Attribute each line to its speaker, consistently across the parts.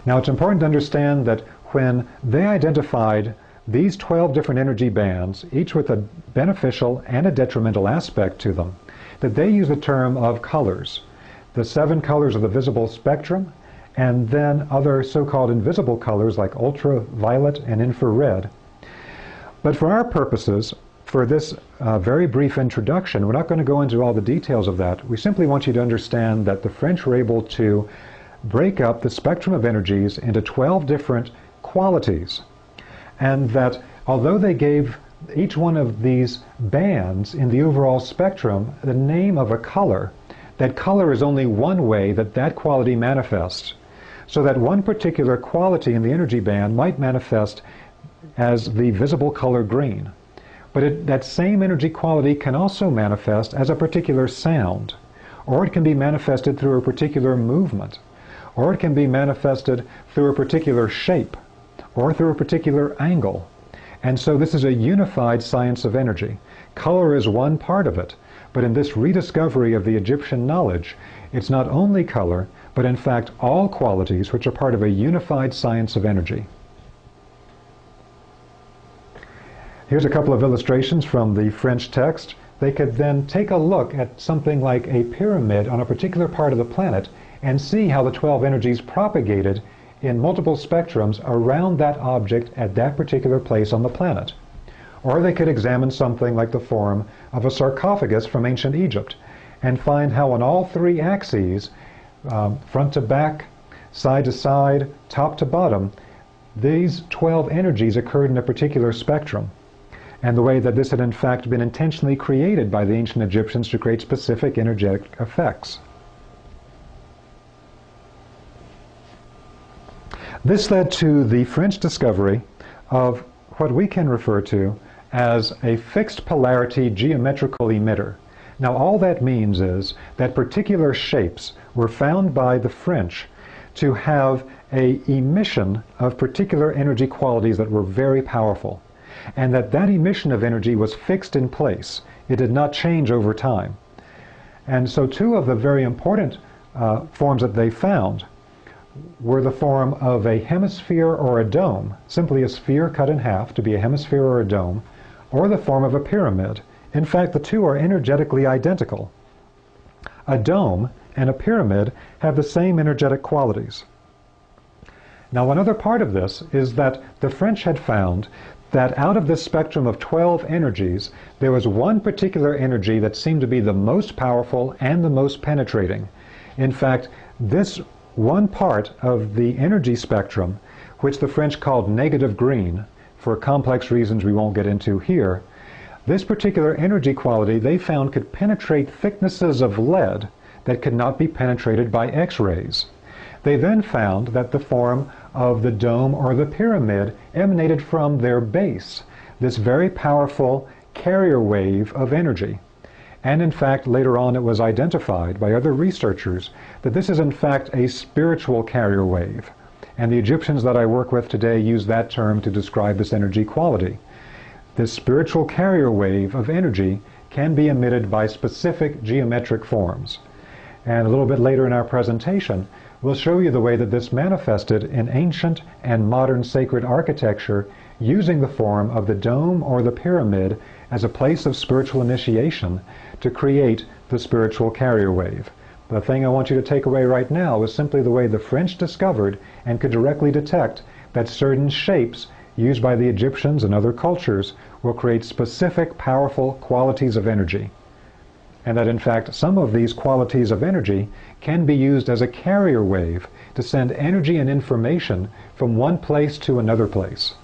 Speaker 1: Now it's important to understand that when they identified these 12 different energy bands, each with a beneficial and a detrimental aspect to them, that they use the term of colors. The 7 colors of the visible spectrum, and then other so-called invisible colors like ultraviolet and infrared. But for our purposes, for this very brief introduction, we're not going to go into all the details of that. We simply want you to understand that the French were able to break up the spectrum of energies into 12 different qualities, and that although they gave each one of these bands in the overall spectrum the name of a color, that color is only one way that that quality manifests. So that one particular quality in the energy band might manifest as the visible color green. But that same energy quality can also manifest as a particular sound, or it can be manifested through a particular movement, or it can be manifested through a particular shape, or through a particular angle. And so this is a unified science of energy. Color is one part of it, but in this rediscovery of the Egyptian knowledge, it's not only color, but in fact all qualities which are part of a unified science of energy. Here's a couple of illustrations from the French text. They could then take a look at something like a pyramid on a particular part of the planet and see how the 12 energies propagated in multiple spectrums around that object at that particular place on the planet. Or they could examine something like the form of a sarcophagus from ancient Egypt and find how on all 3 axes, front to back, side to side, top to bottom, these 12 energies occurred in a particular spectrum, and the way that this had in fact been intentionally created by the ancient Egyptians to create specific energetic effects. This led to the French discovery of what we can refer to as a fixed polarity geometrical emitter. Now all that means is that particular shapes were found by the French to have an emission of particular energy qualities that were very powerful, and that emission of energy was fixed in place. It did not change over time. And so 2 of the very important forms that they found were the form of a hemisphere or a dome, simply a sphere cut in half to be a hemisphere or a dome, or the form of a pyramid. In fact, the 2 are energetically identical. A dome and a pyramid have the same energetic qualities. Now, another part of this is that the French had found that out of this spectrum of 12 energies, there was one particular energy that seemed to be the most powerful and the most penetrating. In fact, this one part of the energy spectrum, which the French called negative green, for complex reasons we won't get into here, this particular energy quality they found could penetrate thicknesses of lead that could not be penetrated by X-rays. They then found that the form of the dome or the pyramid emanated from their base, this very powerful carrier wave of energy. And in fact, later on it was identified by other researchers that this is in fact a spiritual carrier wave. And the Egyptians that I work with today use that term to describe this energy quality. This spiritual carrier wave of energy can be emitted by specific geometric forms. And a little bit later in our presentation, we'll show you the way that this manifested in ancient and modern sacred architecture using the form of the dome or the pyramid as a place of spiritual initiation to create the spiritual carrier wave. The thing I want you to take away right now is simply the way the French discovered and could directly detect that certain shapes used by the Egyptians and other cultures will create specific powerful qualities of energy. And that in fact some of these qualities of energy can be used as a carrier wave to send energy and information from one place to another place.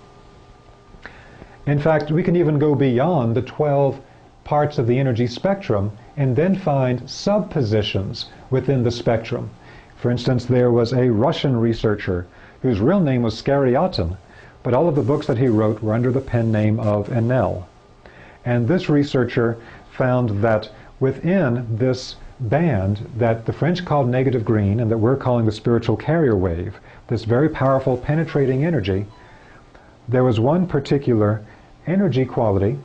Speaker 1: In fact, we can even go beyond the 12 parts of the energy spectrum and then find subpositions within the spectrum. For instance, there was a Russian researcher whose real name was Skariatin, but all of the books that he wrote were under the pen name of Enel. And this researcher found that within this band that the French called negative green and that we're calling the spiritual carrier wave, this very powerful penetrating energy, there was one particular energy quality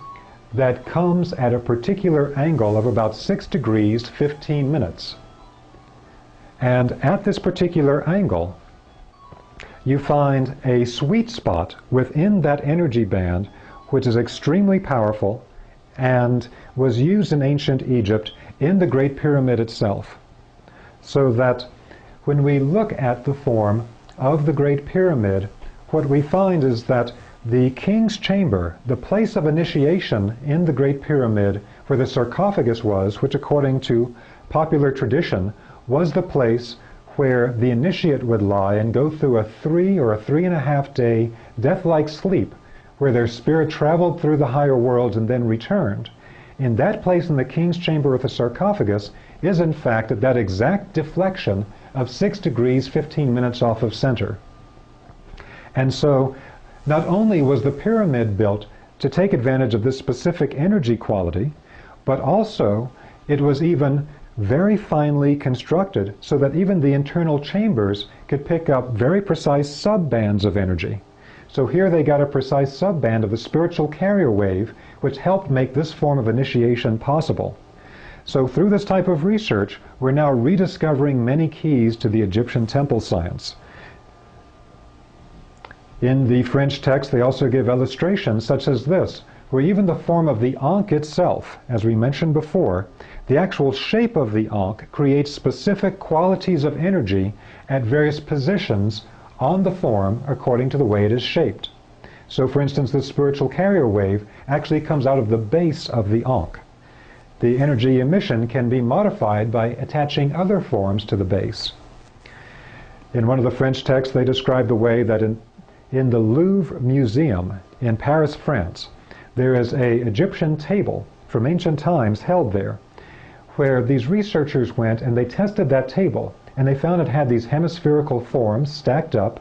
Speaker 1: that comes at a particular angle of about 6 degrees 15 minutes. And at this particular angle, you find a sweet spot within that energy band which is extremely powerful and was used in ancient Egypt in the Great Pyramid itself. So that when we look at the form of the Great Pyramid, what we find is that the king's chamber, the place of initiation in the Great Pyramid where the sarcophagus was, which according to popular tradition was the place where the initiate would lie and go through a 3 or a 3.5 day death-like sleep where their spirit traveled through the higher worlds and then returned. In that place in the king's chamber with the sarcophagus is in fact at that exact deflection of 6 degrees 15 minutes off of center. And so not only was the pyramid built to take advantage of this specific energy quality, but also it was even very finely constructed so that even the internal chambers could pick up very precise sub-bands of energy. So here they got a precise sub-band of the spiritual carrier wave, which helped make this form of initiation possible. So through this type of research, we're now rediscovering many keys to the Egyptian temple science. In the French text, they also give illustrations such as this, where even the form of the ankh itself, as we mentioned before, the actual shape of the ankh creates specific qualities of energy at various positions on the form according to the way it is shaped. So for instance, the spiritual carrier wave actually comes out of the base of the ankh. The energy emission can be modified by attaching other forms to the base. In one of the French texts, they describe the way that in the Louvre Museum in Paris, France, there is an Egyptian table from ancient times held there, where these researchers went and they tested that table, and they found it had these hemispherical forms stacked up,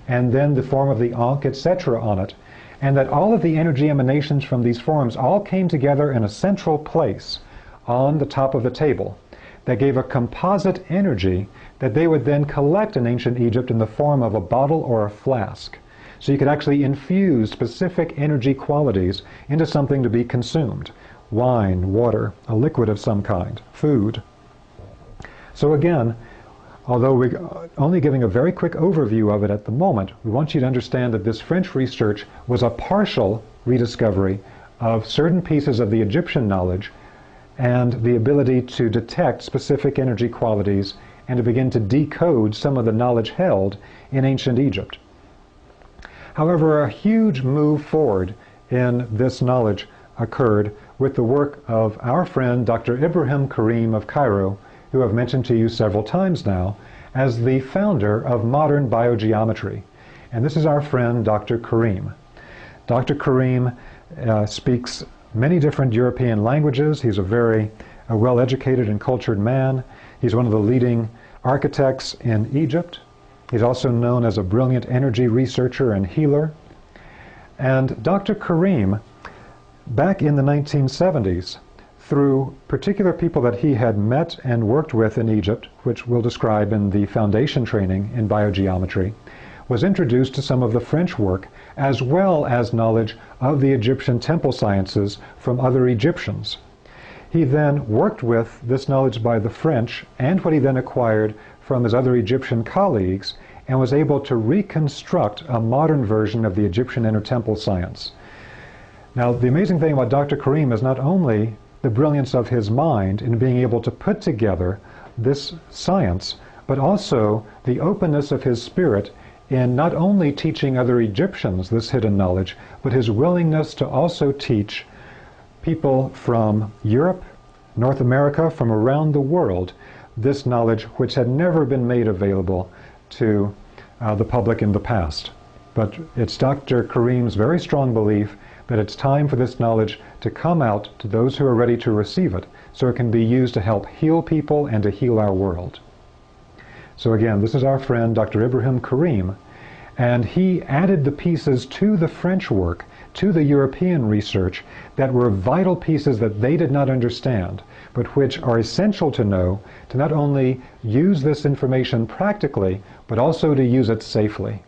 Speaker 1: and then the form of the ankh, etc. on it, and that all of the energy emanations from these forms all came together in a central place on the top of the table that gave a composite energy that they would then collect in ancient Egypt in the form of a bottle or a flask. So you could actually infuse specific energy qualities into something to be consumed. Wine, water, a liquid of some kind, food. So again, although we're only giving a very quick overview of it at the moment, we want you to understand that this French research was a partial rediscovery of certain pieces of the Egyptian knowledge and the ability to detect specific energy qualities and to begin to decode some of the knowledge held in ancient Egypt. However, a huge move forward in this knowledge occurred with the work of our friend Dr. Ibrahim Karim of Cairo, who I've mentioned to you several times now, as the founder of modern biogeometry. And this is our friend Dr. Karim. Dr. Karim speaks many different European languages. He's a very well-educated and cultured man. He's one of the leading architects in Egypt. He's also known as a brilliant energy researcher and healer. And Dr. Karim, back in the 1970s, through particular people that he had met and worked with in Egypt, which we'll describe in the foundation training in biogeometry, was introduced to some of the French work as well as knowledge of the Egyptian temple sciences from other Egyptians. He then worked with this knowledge by the French and what he then acquired from his other Egyptian colleagues and was able to reconstruct a modern version of the Egyptian inner temple science. Now, the amazing thing about Dr. Karim is not only the brilliance of his mind in being able to put together this science, but also the openness of his spirit in not only teaching other Egyptians this hidden knowledge, but his willingness to also teach people from Europe, North America, from around the world, this knowledge which had never been made available to the public in the past. But it's Dr. Karim's very strong belief that it's time for this knowledge to come out to those who are ready to receive it, so it can be used to help heal people and to heal our world. So again, this is our friend Dr. Ibrahim Karim, and he added the pieces to the French work, to the European research, that were vital pieces that they did not understand, but which are essential to know to not only use this information practically, but also to use it safely.